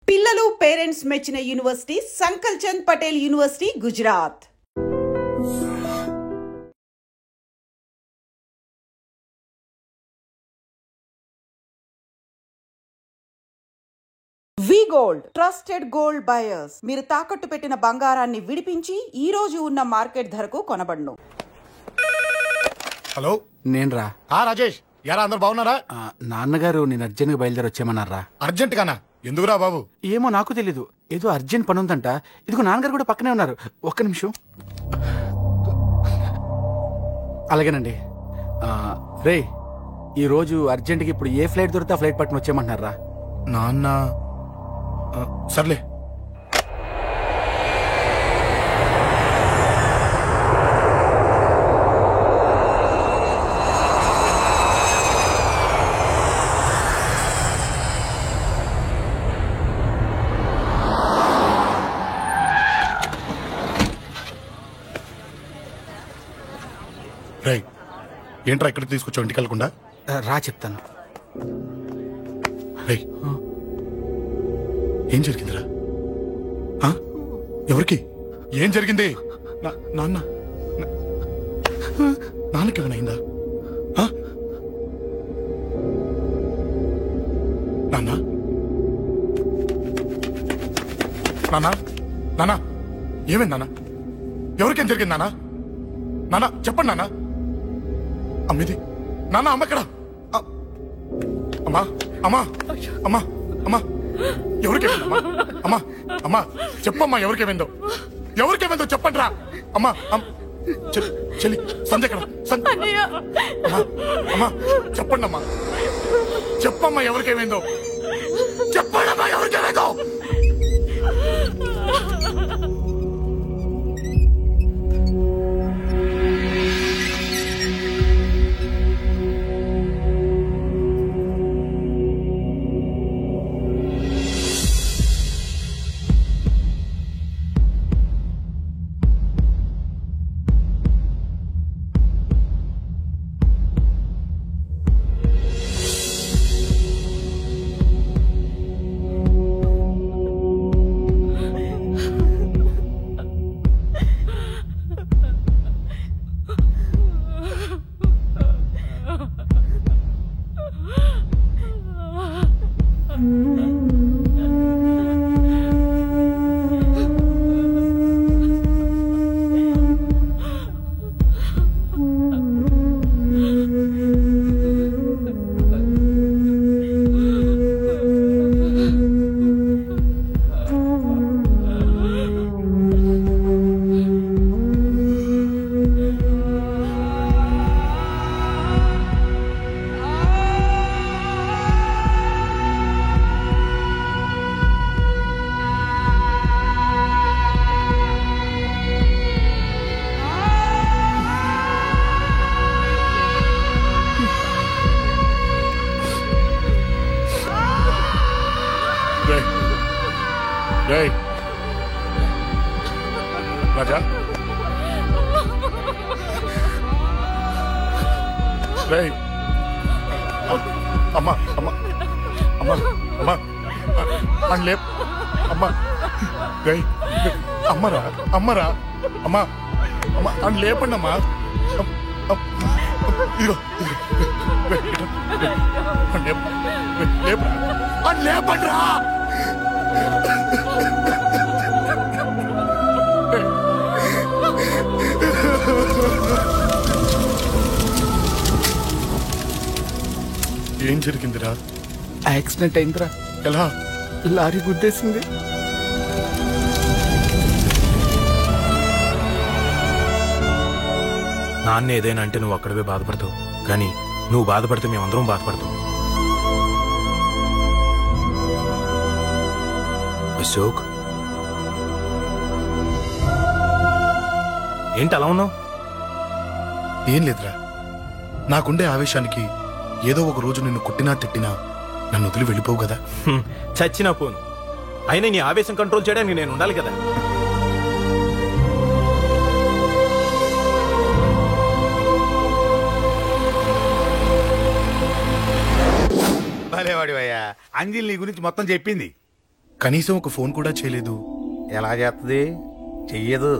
పిల్లలు పేరెంట్స్ మెచ్చిన university సంకల్ Chand Patel university, Gujarat. వి gold, trusted gold buyers. మీరు తాకట్టు పెట్టిన బంగారాన్ని విడిపించి ఈ రోజు ఉన్న మార్కెట్ ధరకు కొనబడును. హలో, నేను రా. రాజేష్, యారా అందరు బాగున్నారా? నాన్నగారు నేను అర్జెంట్గా బయలుదేరి వచ్చేయమన్నారా. అర్జెంట్ గానా? ఎందుకురా బాబు? ఏమో నాకు తెలీదు, ఏదో అర్జెంట్ పని ఉందంట. ఇదిగో నాన్నగారు కూడా పక్కనే ఉన్నారు. ఒక్క నిమిషం. అలాగేనండి. రే, ఈరోజు అర్జెంట్కి ఇప్పుడు ఏ ఫ్లైట్ దొరికితే ఆ ఫ్లైట్ పట్టుకుని వచ్చేయమంటున్నారా. నాన్న సర్లే. రై, ఏంట్రా ఇక్కడ తీసుకొచ్చావు ఇంటికి వెళ్ళకుండా? రా చెప్తాను. రై, ఏం జరిగిందిరా? ఎవరికి ఏం జరిగింది? నాన్నకి ఏమైనా అయిందా? నాన్న నాన్న నాన్న ఏమైంది నాన్న? ఎవరికేం జరిగింది నాన్న? నాన్న చెప్పండి నాన్న. అమ్మిది నాన్న, అమ్మ ఎక్కడ? అమ్మా అమ్మా అమ్మా అమ్మా ఎవరికేమైందమ్మా? అమ్మా అమ్మా చెప్పమ్మా, ఎవరికేమైందో? ఎవరికేమైందో చెప్పండి రా. అమ్మా చెల్లి సంధ్య ఎక్కడ? అమ్మా అమ్మా చెప్పండి అమ్మా, చెప్పమ్మా ఎవరికేమైందో? చెప్పండి అమ్మా ఎవరికేమైందో? రాజా, అమ్మా అమ్మా అమ్మా అమ్మా అని లేప్. అమ్మా అమ్మరా అమ్మరా అమ్మా అమ్మా అని లేపండి అమ్మా. ఇదిగో అని లేపండి రా. ఏం జరిగిందిరా? యాక్సిడెంట్ అయిందిరా. ఎలా? లారీ గుద్దేసింది. నాన్న ఏదైనా అంటే నువ్వు అక్కడవే బాధపడతావు, కానీ నువ్వు బాధపడితే మేమందరం బాధపడతాం. అశోక్, ఏంటి అలా ఉన్నావు? ఏం లేదురా, నాకుండే ఆవేశానికి ఏదో ఒక రోజు నిన్ను కొట్టినా తిట్టినా నన్ను వదిలి వెళ్ళిపోవు కదా. చచ్చినా పోను, అయినా నీ ఆవేశం కంట్రోల్ చేయడానికి నేను ఉండాలి కదా. భలేవాడివయ్యా, అంజలి నీ గురించి మొత్తం చెప్పింది. కనీసం ఒక ఫోన్ కూడా చేయలేదు. ఎలా చేస్తుంది? చెయ్యదు.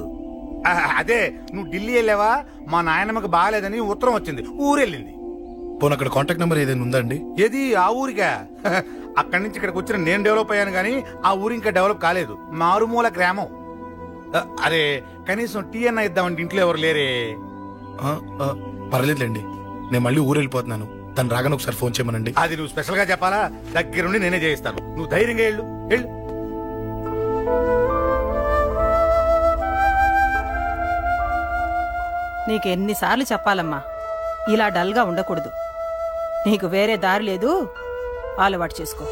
అదే నువ్వు ఢిల్లీ వెళ్ళావా? మా నాయనమ్మకి బాగాలేదని ఉత్తరం వచ్చింది, ఊరెళ్ళింది. పోనీ అక్కడ కాంటాక్ట్ నెంబర్ ఏదైనా ఉందా అండి? ఏది ఆ ఊరికా? అక్కడి నుంచి ఇక్కడికి వచ్చిన నేను డెవలప్ అయ్యాను కానీ ఆ ఊరు ఇంకా డెవలప్ కాలేదు. మారుమూల గ్రామం. అరే కనీసం టీ అన్న ఇద్దామంటే ఇంట్లో ఎవరు లేరే. పర్లేదులేండి, నేను మళ్ళీ ఊరు వెళ్ళిపోతున్నాను. తను రాగానే ఒకసారి ఫోన్ చేయమనండి. అది నువ్వు స్పెషల్ గా చెప్పాలా? దగ్గరుండి నేనే చేయిస్తాను. నువ్వు ధైర్యంగా వెళ్ళు. నీకు ఎన్నిసార్లు చెప్పాలమ్మా, ఇలా డల్గా ఉండకూడదు. నీకు వేరే దారి లేదు, అలవాటు చేసుకో.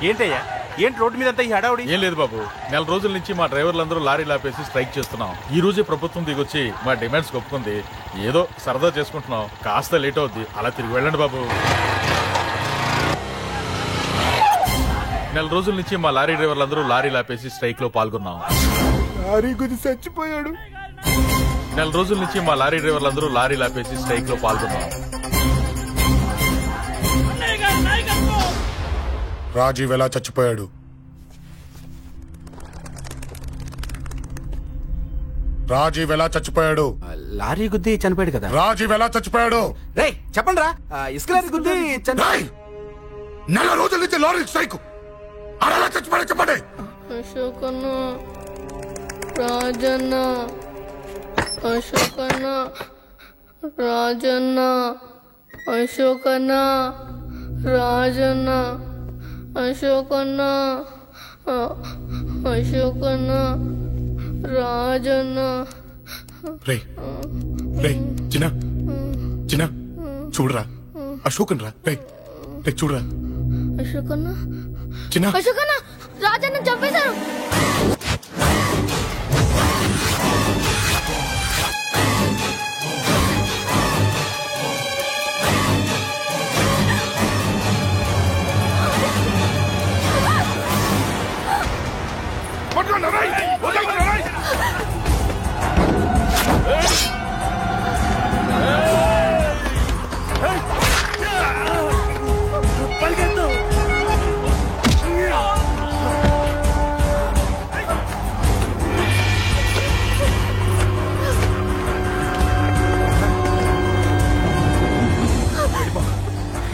ఏంటయ్యా, ఏంటి రోడ్డు మీద అంతా ఈ హడావుడి? ఏం లేదు బాబు, నెల రోజుల నుంచి మా డ్రైవర్లందరూ లారీలు ఆపేసి స్ట్రైక్ చేస్తున్నాం. ఈ రోజే ప్రభుత్వం దిగొచ్చి మా డిమాండ్స్ ఒప్పుకుంది. ఏదో సరదా చేసుకుంటున్నాం, కాస్త లేట్ అవుద్ది, అలా తిరిగి వెళ్ళండి బాబు. నెల రోజుల నుంచి మా లారీ డ్రైవర్లందరూ లారీలు ఆపేసి స్ట్రైక్ లో పాల్గొన్నాం. లారీ గుద్ది చచ్చిపోయాడు. నెల రోజుల నుంచి మా లారీ డ్రైవర్లందరూ లారీలు ఆపేసి స్ట్రైక్ లో పాల్గొన్నాం. రాజీవ్ ఎలా చచ్చిపోయాడు? రాజీవ్ ఎలా చచ్చిపోయాడు? లారీ గుద్ది చనిపోయాడు కదా. రాజీవ్ ఎలా చచ్చిపోయాడు? రేయ్ చెప్పండి రా, ఇసుక లారీ గుద్ది రేయ్! నెల రోజుల నుంచి లారీ స్ట్రైక్, అలా చచ్చిపోయాడు చెప్పండి. అశోకన్న, రాజన్న, అశోకన్న, రాజన్న, అశోకన్న, రాజన్న, అశోకన్న, అశోకన్న, రాజన్న. రేయ్ రేయ్ చిన్న చిన్న చూడరా, అశోకన్ రా. రేయ్ రేయ్ చూడరా. అశోకన్న, చిన్న అశోకన్న, రాజన్న చంపేశారు.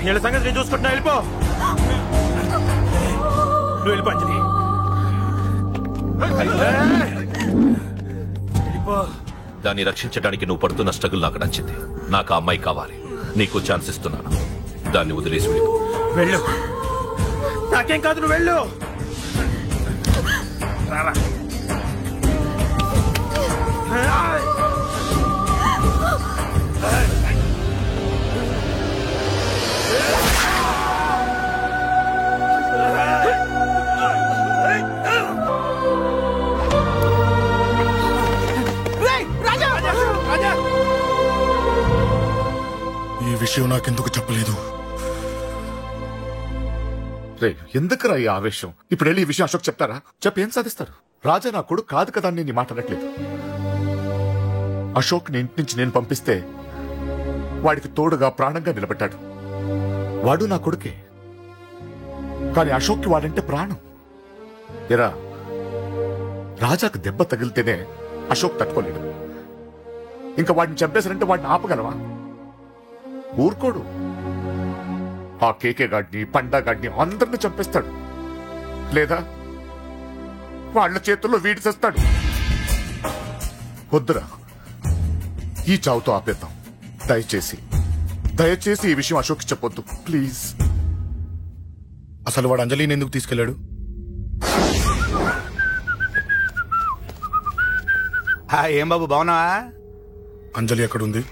వీళ్ళ సంగతి నేను చూసుకుంటున్నా, వెళ్ళిపో. నువ్వు వెళ్ళిపో అంజలి. దాన్ని రక్షించడానికి నువ్వు పడుతున్న స్ట్రగుల్ నాకు నచ్చింది. నాకు ఆ అమ్మాయి కావాలి. నీకు ఛాన్స్ ఇస్తున్నాను, దాన్ని వదిలేసి వెళ్ళిపో. వెళ్ళు, నాకేం కాదు, నువ్వు వెళ్ళు. ఈ విషయం నాకెందుకు చెప్పలేదు? రే ఎందుకురా ఈ ఆవేశం? ఇప్పుడు వెళ్ళి ఈ విషయం అశోక్ చెప్తారా? చెప్పి ఏం సాధిస్తారు? రాజా నా కొడుకు కాదు కదా అని నేను మాట్లాడట్లేదు. అశోక్ ని ఇంటి నుంచి నేను పంపిస్తే వాడికి తోడుగా ప్రాణంగా నిలబెట్టాడు. వాడు నా కొడుకే, కానీ అశోక్కి వాడంటే ప్రాణం. ఎరా రాజాకు దెబ్బ తగిలితేనే అశోక్ తట్టుకోలేడు. ఇంకా వాడిని చంపేశారంటే వాడిని ఆపగలవా? ఊరుకోడు. ఆ కేకే గాడిని, పండా గాడిని అందరిని చంపేస్తాడు, లేదా వాళ్ళ చేతుల్లో వీడి చేస్తాడు. వద్దురా, ఈ చావుతో ఆపేద్దాం. దయచేసి దయచేసి ఈ విషయం అశోక్ చెప్పొద్దు ప్లీజ్. అసలు వాడు అంజలిని ఎందుకు తీసుకెళ్లాడు? ఏం బాబు బాగున్నావా? అంజలి ఎక్కడుంది?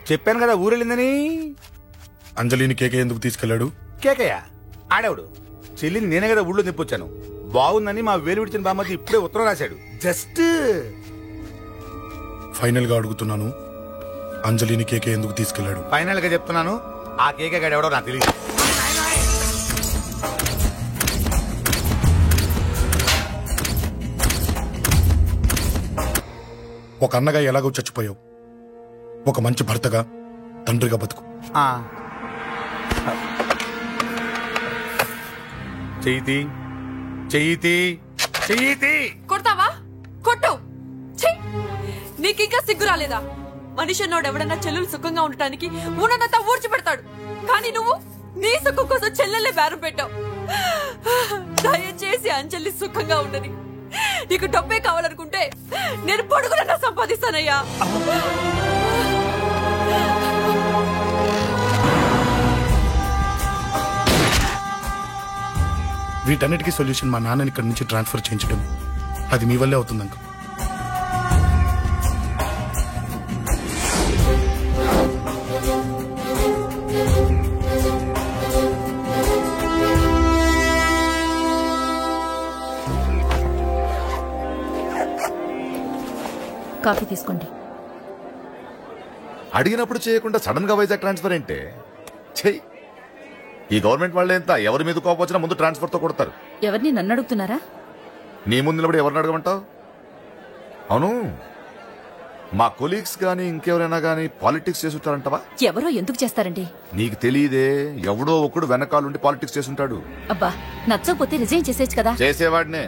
చెప్పాను కదా ఊరెళ్ళిందని. అంజలిని కేకే ఎందుకు తీసుకెళ్లాడు? కేకయ్య ఆడేవాడు. చెల్లిని నేనే కదా ఊళ్ళో నిప్పొచ్చాను. బాగుందని మా వేలు విడిచిన బామ్మది ఇప్పుడే ఉత్తరం రాశాడు. జస్ట్ ఫైనల్ గా అడుగుతున్నాను, అంజలిని కేకే ఎందుకు తీసుకెళ్లాడు? ఫైనల్ గా చెప్తున్నాను, ఆ కేకే గాడు ఎవడో నాకు తెలియదు. ఒక అన్నగా ఎలాగో చచ్చిపోయావు, ఒక మంచి భర్తగా తండ్రిగా బతుకు. చెయ్యితి చెయ్యితి చెయ్యితి. కొడతావా? కొట్టు. నీకింకా సిగ్గు రాలేదా? మనిషి అన్నోడు ఎవడన్నా చెల్లెలు సుఖంగా ఉండటానికి ఉన్నదంతా ఊడ్చి పెడతాడు, కానీ నువ్వు నీ సుఖం కోసం చెల్లెల్లే బేరం పెట్టావు. దయచేసి అంజలి సుఖంగా ఉండని. నీకు డబ్బే కావాలనుకుంటే నేను పొడుగునన్నా సంపాదిస్తానయ్యా. వీటన్నిటికీ సొల్యూషన్ మా నాన్నని ఇక్కడి నుంచి ట్రాన్స్ఫర్ చేయించడం, అది మీ వల్లే అవుతుంది అంకుల్. కాఫీ తీసుకోండి. అడిగినప్పుడు చేయకుండా సడన్ గా వైజాగ్ ట్రాన్స్ఫర్ ఏంటే? చెయ్యి. ఈ గవర్నమెంట్ వాళ్ళే ఎంత, ఎవరి మీద కోపం వచ్చినా ముందు ట్రాన్స్ఫర్ తో కొడతారు. ఎవరిని నన్ను అడుగుతున్నారా? నీ ముందు నిలబడి ఎవరిని అడగమంటావు? అవును, మా కొలీగ్స్ గానీ ఇంకెవరైనా గానీ పాలిటిక్స్ చేసుంటారంటవా? ఎవరో ఎందుకు చేస్తారండి? నీకు తెలియదే, ఎవడో ఒకడు వెనకాలండి పాలిటిక్స్ చేసుంటాడు. అబ్బా, నచ్చకపోతే రిజైన్ చేసేచ్చు కదా. చేసేవాడినే.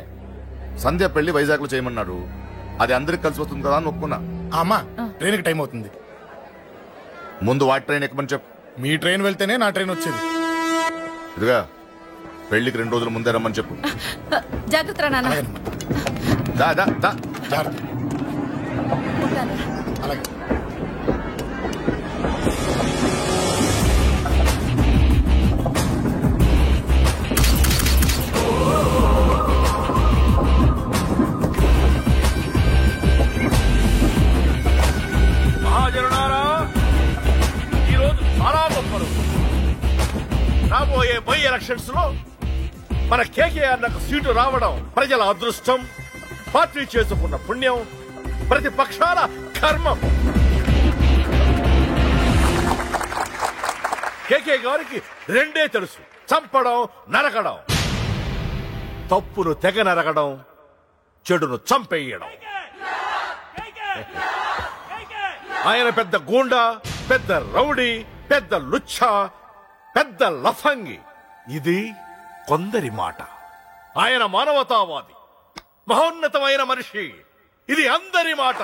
సంధ్య పెళ్లి వైజాగ్ లో చేయమన్నాడు, అది అందరికి కలిసి వస్తుంది కదా అని ఒప్పుకున్నా. అమ్మా, ట్రైన్కి టైం అవుతుంది. ముందు వాటి ట్రైన్ ఎక్కమని చెప్పు. మీ ట్రైన్ వెళ్తేనే నా ట్రైన్ వచ్చేది. ఇదిగా పెళ్లికి 2 రోజుల ముందే రమ్మని చెప్పు. జాగ్రత్త రా నాన్న. జాగ్రత్త. అలాగే. మహాజనులారా, ఈరోజు చాలా గొప్ప రోజు. రాబోయే బై ఎలక్షన్స్ లో మన కేకేఆర్ నాకు సీటు రావడం ప్రజల అదృష్టం, పార్టీ చేసుకున్న పుణ్యం, ప్రతిపక్షాల కర్మం. కేకే గారికి రెండే తెలుసు: చంపడం, నరకడం. తప్పును తెగ నరకడం, చెడును చంపేయడం. ఆయన పెద్ద గూండా, పెద్ద రౌడీ, పెద్ద లుచ్చా, పెద్ద లఫంగి. ఇది కొందరి మాట. ఆయన మానవతావాది, మహోన్నతమైన మనిషి. ఇది అందరి మాట.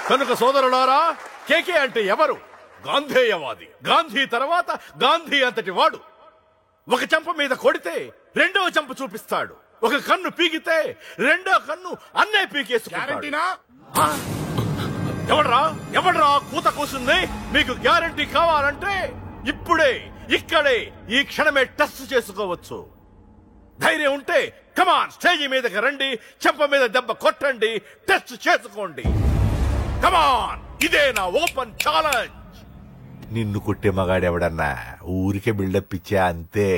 కనుక సోదరులారా, కేకే అంటే ఎవరు? గాంధేయవాది. గాంధీ తర్వాత గాంధీ అంతటి వాడు. ఒక చెంప మీద కొడితే రెండవ చెంప చూపిస్తాడు. ఒక కన్ను పీకితే రెండో కన్ను అన్నే పీకేసుకుంటాడు. ఎవడ్రా కూత కూసింది? మీకు గ్యారంటీ కావాలంటే ఇప్పుడే, ఇక్కడే, ఈ క్షణమే టెస్ట్ చేసుకోవచ్చు. ధైర్యం ఉంటే కమాన్, స్టేజీ మీదకి రండి, చెంప మీద దెబ్బ కొట్టండి, టెస్ట్ చేసుకోండి. కమాన్, ఇదే నా ఓపెన్ ఛాలెంజ్. నిన్ను కొట్టే మగాడెవడన్నా ఊరికే బిల్డప్ ఇచ్చా అంతే.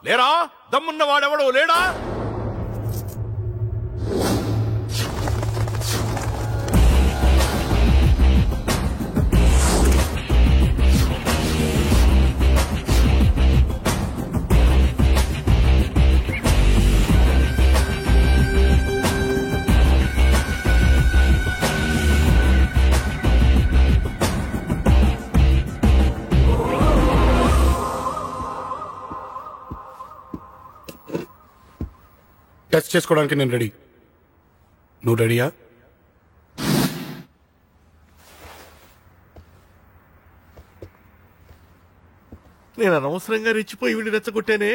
లేరా దమ్మున్న వాడెవడో లేడా? టెస్ట్ చేసుకోవడానికి నేను రెడీ. నువ్వు రెడీయా? నేను అనవసరంగా రెచ్చిపోయి వీడిని రెచ్చగొట్టానే.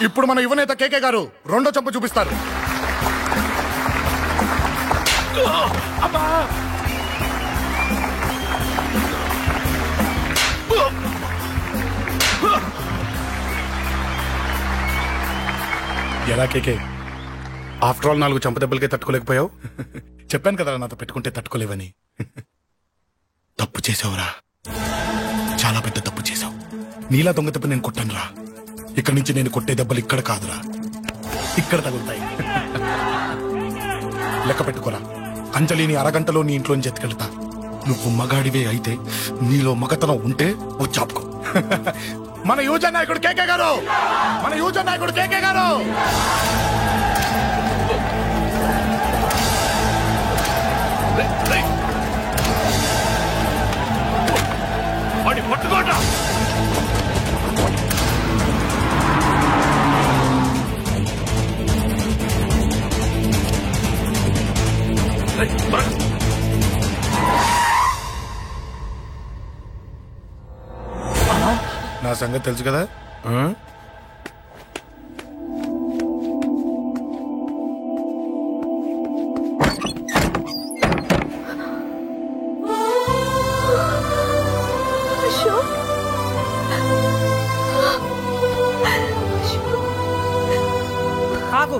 ఇప్పుడు మన యువనేత కేకే గారు రెండో చెంప చూపిస్తారు. ఎలా కేకే, ఆఫ్టర్ ఆల్ 4 చంపదెబ్బలకే తట్టుకోలేకపోయావు? చెప్పాను కదా నాతో పెట్టుకుంటే తట్టుకోలేవని. తప్పు చేసావురా, చాలా పెద్ద తప్పు చేసావు. నీలా దొంగ దెబ్బ నేను కొట్టానురా. ఇక్కడి నుంచి నేను కొట్టే దెబ్బలు ఇక్కడ కాదురా, ఇక్కడ తగులుతాయి. లెక్క పెట్టుకోరా. అంజలిని అరగంటలో నీ ఇంట్లోంచి ఎత్తుకెళ్తా. నువ్వు మగాడివే అయితే నీలో మగతనం ఉంటే వచ్చాపుకో. మన యువజన నాయకుడు కేకే గారు, మన యువజన నాయకుడు కేకే గారు. పట్టుకోట నా సంగతి తెలుసు కదా. ఆగు,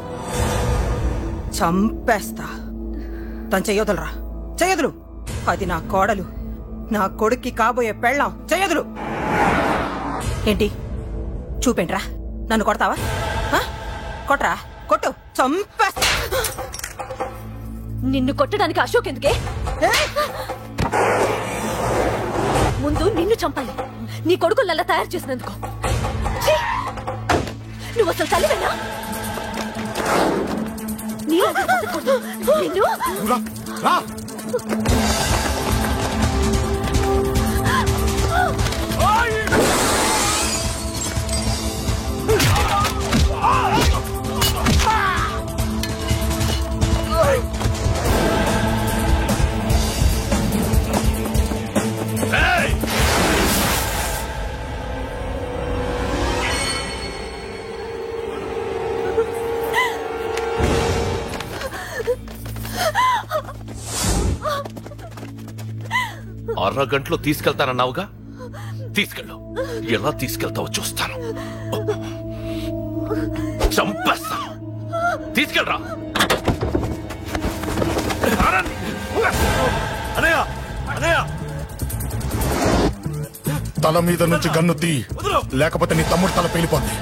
చంపేస్తా. తను చెయ్యొదలరా, చెయ్యదులు. అది నా కోడలు, నా కొడుక్కి కాబోయే పెళ్ళాం. చెయ్యదులు. ఏంటి చూపేంట్రా? నన్ను కొడతావా? కొట్రా, కొట్టు, చంపేస్తా. నిన్ను కొట్టడానికి అశోక్ ఎందుకే? ముందు నిన్ను చంపాలి, నీ కొడుకులల్లా తయారు చేసినందుకు. నువ్వు అసలు తల్లివేనా? నిన్ను అరగంటలో తీసుకెళ్తానన్నావుగా, తీసుకెళ్ళు. ఎలా తీసుకెళ్తావో చూస్తాను. చంపేస్తాను. తీసుకెళ్ళరా. తల మీద నుంచి గన్ను తీ, లేకపోతే నీ తమ్ముడు తల పేలిపోద్ది.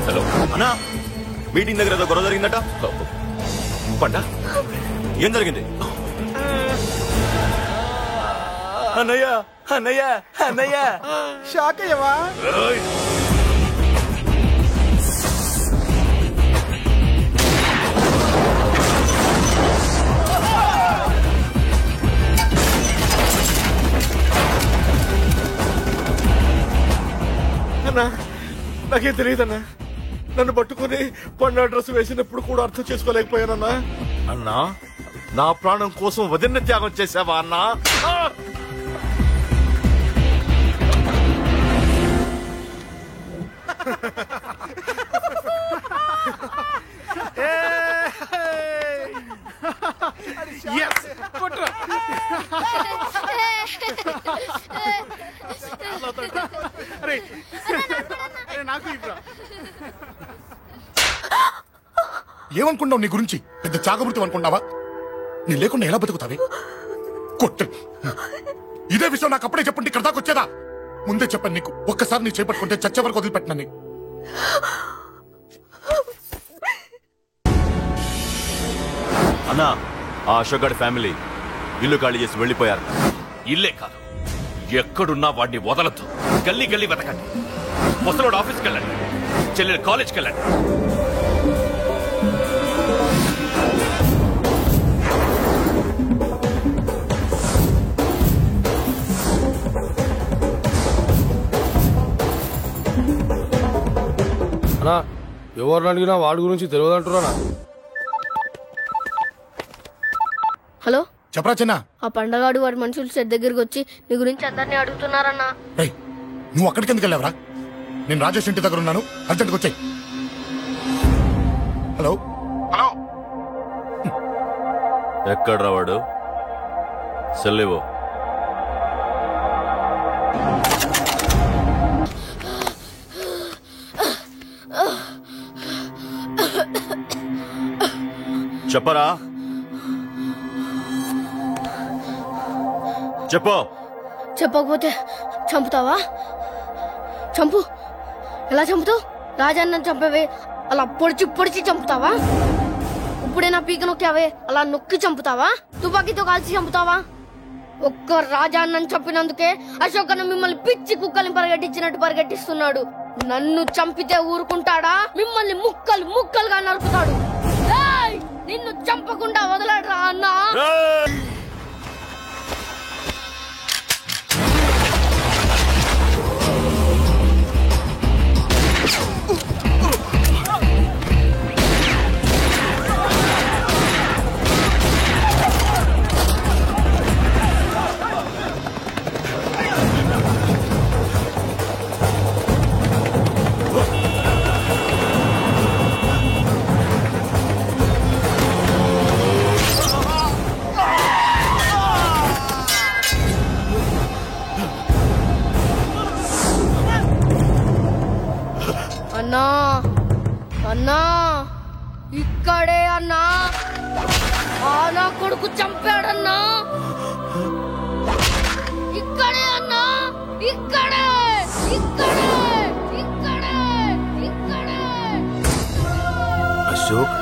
హలో అన్నా, మీటింగ్ దగ్గర ఏదో గొడవ జరిగిందట. పండా, ఏం జరిగింది? అన్నయ్య అన్నయ్య అన్నయ్య, షాక్ అయ్యవా? అన్నా, నాకేం తెలియదన్నా. నన్ను పట్టుకుని పండు డ్రెస్ వేసినప్పుడు కూడా అర్థం చేసుకోలేకపోయానన్నా. అన్నా, నా ప్రాణం కోసం వదిన త్యాగం చేసావా అన్నా? ఏమనుకున్నావు నీ గురించి? పెద్ద చాగమృతం అనుకున్నావా? నీ లేకుండా ఎలా బతుకుతావే? కొట్టు. ఇదే విషయం నాకు అప్పుడే చెప్పండి, ఇక్కడ దాకా వచ్చేదా? ముందే చెప్పండి నీకు. ఒక్కసారి నీ చేపట్టుకుంటే చచ్చే వరకు వదిలిపెట్టినని. అన్నా, ఆ అశోక్ గారి ఫ్యామిలీ ఇల్లు ఖాళీ చేసి వెళ్లిపోయారు. ఇల్లే కాదు, ఎక్కడున్నా వాడిని వదలద్దు. గల్లీ గల్లీ వెతకండి. ముసలోడు ఆఫీస్కి వెళ్ళండి, చెల్లెలు కాలేజ్కి వెళ్ళండి. అన్నా, ఎవరిని అడిగినా వాడి గురించి తెలియదు అంటున్నా. హలో, చెప్పరా చిన్న. ఆ పండగాడు వాడి మనుషులు సెట్ దగ్గరికి వచ్చి నీ గురించి అందరినీ అడుగుతున్నారన్నా. నువ్వు అక్కడికి ఎందుకు వెళ్ళావరా? నేను రాజేష్ ఇంటి దగ్గర ఉన్నాను, అర్జెంట్గా వచ్చాయి. హలో హలో, ఎక్కడ్రా వాడు? సెల్లేవో. చెప్పరా, చెప్పు. చెప్పకపోతే చంపుతావా? చంపు, ఎలా చంపుతావు? రాజాన్న చంపవే అలా పొడిచి పొడిచి చంపుతావా? ఇప్పుడైనా పీక నొక్కావే అలా నొక్కి చంపుతావా? తుపాకీతో కాల్చి చంపుతావా? ఒక్క రాజాన్నని చంపినందుకే అశోక్ అన్న మిమ్మల్ని పిచ్చి కుక్కల్ని పరిగెట్టించినట్టు పరిగెట్టిస్తున్నాడు. నన్ను చంపితే ఊరుకుంటాడా? మిమ్మల్ని ముక్కలు ముక్కలుగా నరుకుతాడు. నిన్ను చంపకుండా వదలడరా అన్నా. అన్నా అన్నా ఇక్కడే అన్నా. నా కొడుకు చంపాడన్నా. ఇక్కడే అన్నా. ఇక్కడే ఇక్కడే ఇక్కడే ఇక్కడే. అశోక్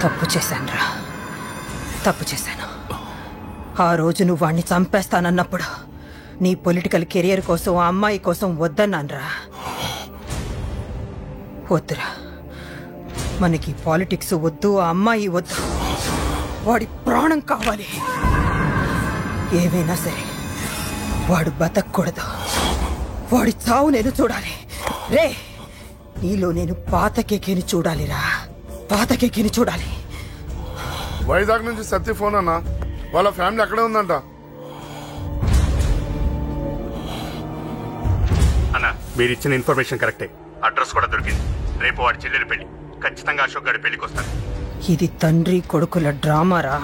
తప్పు చేశానురా, తప్పు చేశాను. ఆ రోజు నువ్వు వాణ్ణి చంపేస్తానన్నప్పుడు నీ పొలిటికల్ కెరియర్ కోసం ఆ అమ్మాయి కోసం వద్దన్నానురా. వద్దురా, మనకి పాలిటిక్స్ వద్దు, ఆ అమ్మాయి వద్దు, వాడి ప్రాణం కావాలి. ఏమైనా సరే వాడు బతకూడదు, వాడి చావు నేను చూడాలి. రే, నీలో నేను పాత కేకేని చూడాలిరా, పాత కేకేని చూడాలి. వైజాగ్ నుంచి సత్య ఫోన్ అన్నా, వాళ్ళ ఫ్యామిలీ అక్కడే ఉందంట. అన్నా, మీరు ఇచ్చిన ఇన్ఫర్మేషన్ కరెక్టే. అడ్రస్ కూడా దొరికింది. రేపు వాడి చెల్లెలి పెళ్లి. ఖచ్చితంగా అశోక్ గారి పెళ్లికి వస్తాను. ఇది తండ్రి కొడుకుల డ్రామారా.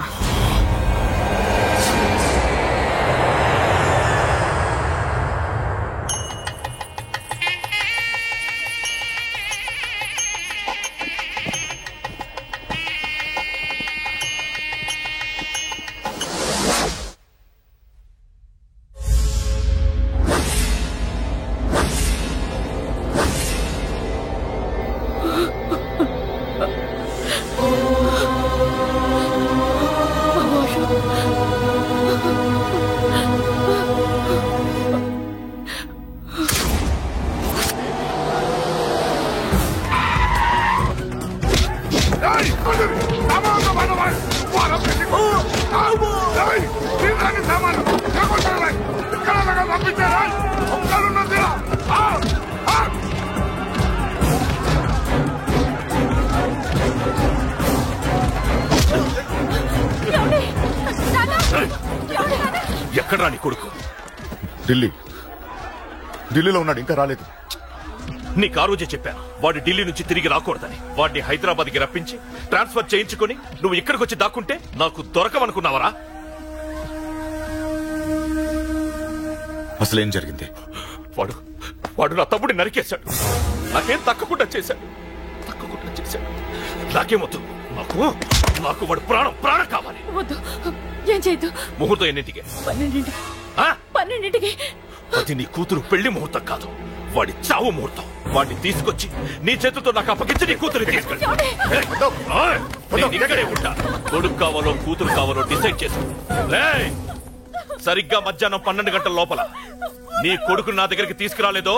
ఎక్కడ్రా నీ కొడుకు? ఢిల్లీలో ఉన్నాడు, ఇంకా రాలేదు. నీకు ఆ రోజే చెప్పాను వాడు ఢిల్లీ నుంచి తిరిగి రాకూడదని. వాడిని హైదరాబాద్కి రప్పించి ట్రాన్స్ఫర్ చేయించుకుని నువ్వు ఇక్కడికి వచ్చి దాక్కుంటే నాకు దొరకమనుకున్నావరా? అసలేం జరిగింది? వాడు నా తమ్ముడిని నరికేశాడు. నాకేం తక్కకుండా చేశాడు. నాకేమొద్దు. నాకు వాడు ప్రాణం కావాలి. వద్దు, ఏం చేయొద్దు. ముహూర్తం ఎన్నింటికి? 12ంటికి. అది నీ కూతురు పెళ్లి ముహూర్తం కాదు. వాడి చావు ముహూర్తం. వాడిని తీసుకొచ్చి నీ చేతులతో నాకు అప్పగించి నీ కూతురు తీసుకెళ్ళి. నేను ఇక్కడే ఉంటా. కొడుకు కావాలో కూతురు కావాలో డిసైడ్ చేసుకో. సరిగ్గా మధ్యాహ్నం 12 గంటల లోపల నీ కొడుకు నా దగ్గరికి తీసుకురాలేదో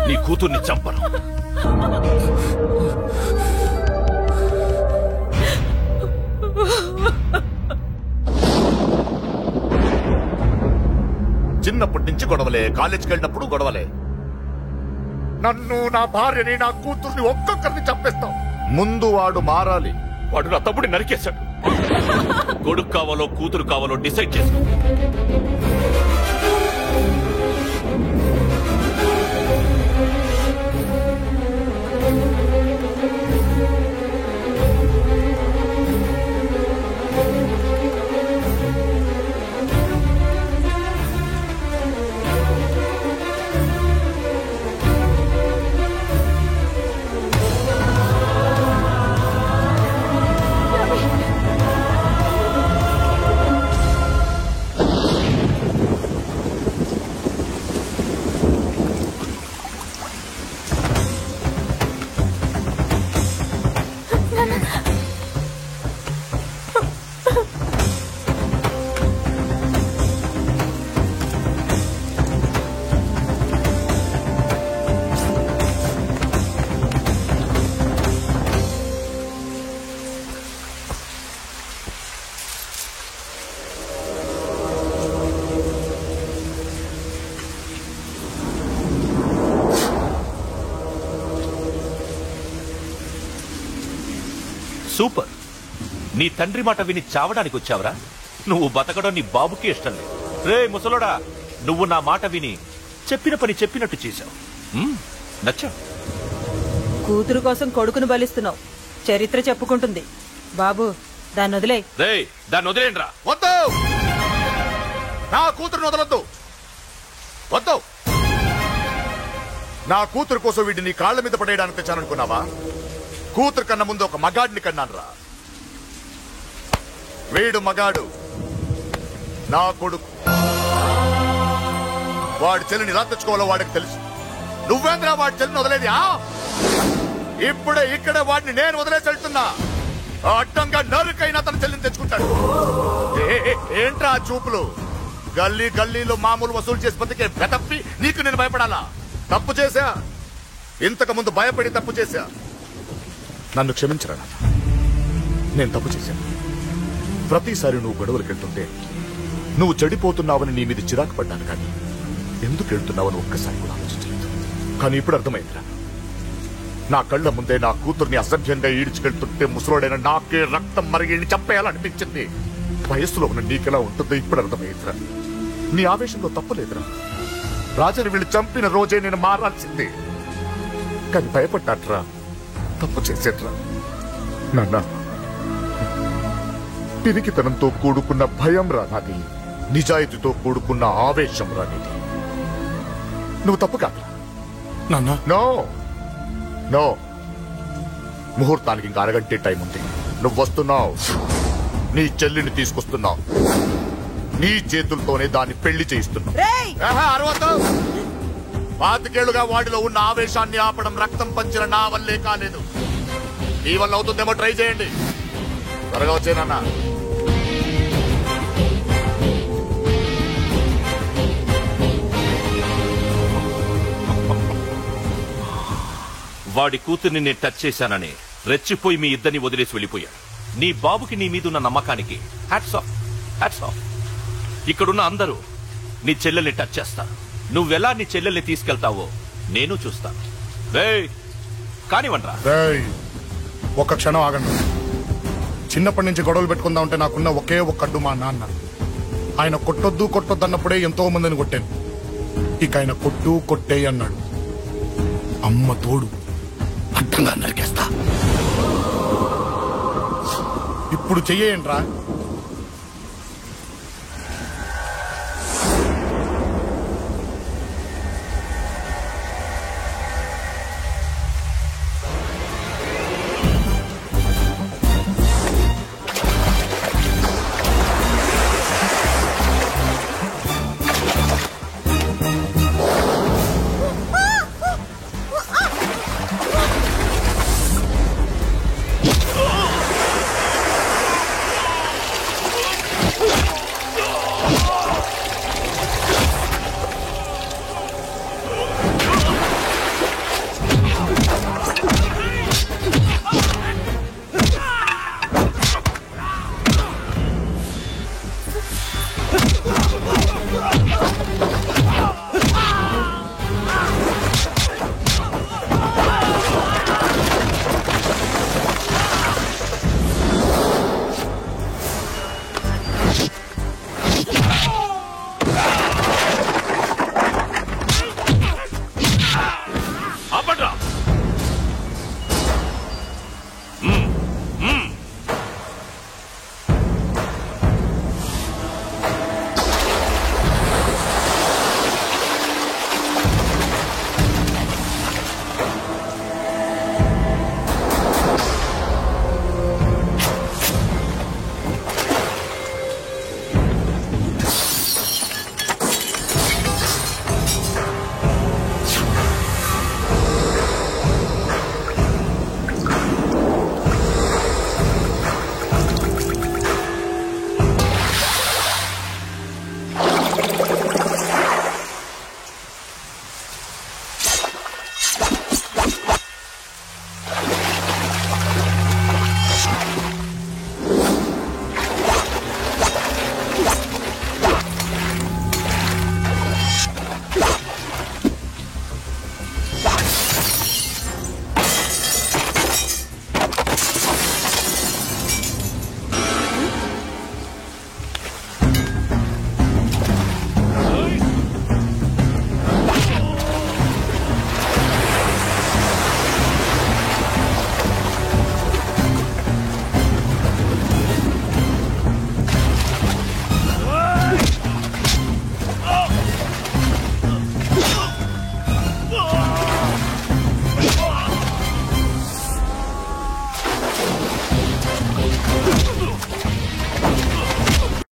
నీ కూతుర్ని చంపను. చిన్నప్పటి నుంచి గొడవలే, కాలేజీకి వెళ్ళినప్పుడు గొడవలే. నన్ను, నా భార్యని, నా కూతుర్ని ఒక్కొక్కరిని చంపేస్తాం. ముందు వాడు మారాలి. వాడు నా తమ్ముడిని నరికేశాడు. కొడుకు కావాలో కూతురు కావాలో డిసైడ్ చేసుకో. సూపర్. నీ తండ్రి మాట విని చావడానికి వచ్చావరా? నువ్వు బతకడం నీ బాబుకి ఇష్టం లేదు. రే ముసలోడా, నువ్వు నా మాట విని చెప్పిన పని చెప్పినట్టు చేశావు. నచ్చా. కూతురు కోసం కొడుకును బలిస్తున్నావు. చరిత్ర చెప్పుకుంటుంది. బాబు, దాన్ని వదిలే. రే, దాన్ని వదిలేండ్రా. వద్దు, నా కూతురుని వదలొద్దు. వద్దు. నా కూతురు కోసం వీడిని నీ కాళ్ల మీద పడేయడానికి తెచ్చాననుకున్నావా? కూతురు కన్నా ముందు ఒక మగాడిని కన్నాను రా. వీడు మగాడు, నా కొడుకు. వాడి చెల్లిని ఎలా తెచ్చుకోవాలో వాడికి తెలుసు. నువ్వేంద్రా వాడి చెల్లిని వదిలేది? ఇప్పుడే ఇక్కడే వాడిని నేను వదిలేసి వెళ్తున్నా. అడ్డంగా నరుకైనా తన చెల్లిని తెచ్చుకుంటాడు. ఏంట్రా చూపులు? గల్లీ గల్లీలో మామూలు వసూలు చేసి బతికే బెతప్పి నీకు నేను భయపడాలా? తప్పు చేశా, ఇంతకు ముందు భయపడి తప్పు చేశా. నన్ను క్షమించరా నాన్న. నేను తప్పు చేశాను. ప్రతిసారి నువ్వు గొడవలకు వెళ్తుంటే నువ్వు చెడిపోతున్నావని నీ మీద చిరాకు పడ్డాను, కానీ ఎందుకు వెళ్తున్నావని ఒక్కసారి కూడా ఆలోచించలేదు. కానీ ఇప్పుడు అర్థమైందిరా. నా కళ్ళ ముందే నా కూతుర్ని అసభ్యంగా ఈడ్చుకెళ్తుంటే ముసలోడైన నాకే రక్తం మరిగి చంపేయాలనిపించింది. వయస్సులో ఉన్న నీకెలా ఉంటుందో ఇప్పుడు అర్థమైందిరా. నీ ఆవేశంలో తప్పలేదురా. రాజని వీళ్ళు చంపిన రోజే నేను మారాల్సిందే, కానీ భయపడ్డాట్రా. తప్పు చేసేట్రా నాన్న. పిరికితనంతో కూడుకున్న భయం రా నాది. నిజాయితీతో కూడుకున్న ఆవేశం రా నీది. నువ్వు తప్పు కాదు నాన్న. నో నో, ముహూర్తానికి ఇంకా అరగంటే టైం ఉంది. నువ్వు వస్తున్నావు, నీ చెల్లిని తీసుకొస్తున్నావు. నీ చేతులతోనే దాన్ని పెళ్లి చేయిస్తున్నావు. 25 వాడిలో ఉన్న ఆవేశాన్ని ఆపడం రక్తం పంచిన నా వల్లే కాలేదు. ఈ వల్ల అవుతుందేమో ట్రై చేయండి. త్వరగా వచ్చేనన్నా. వాడి కూతుర్ని నేను టచ్ చేశానని రెచ్చిపోయి మీ ఇద్దరిని వదిలేసి వెళ్ళిపోయాడు. నీ బాబుకి నీ మీదున్న నమ్మకానికి హ్యాట్స్ ఆఫ్, హ్యాట్స్ ఆఫ్. ఇక్కడున్న అందరూ నీ చెల్లెల్ని టచ్ చేస్తారు. నువ్వెలా నీ చెల్లెల్ని తీసుకెళ్తావో నేను చూస్తాను. కానివ్వండ్రా. ఒక్క క్షణం ఆగండి. చిన్నప్పటి నుంచి గొడవలు పెట్టుకుందా ఉంటే నాకున్న ఒకే ఒక్క అడ్డు మా నాన్న. ఆయన కొట్టొద్దు కొట్టొద్దు అన్నప్పుడే ఎంతో మందిని కొట్టాను. ఇక ఆయన కొట్టు కొట్టే అన్నాడు. అమ్మ తోడు అడ్డంగా నరికేస్తా. ఇప్పుడు చెయ్యండి రా.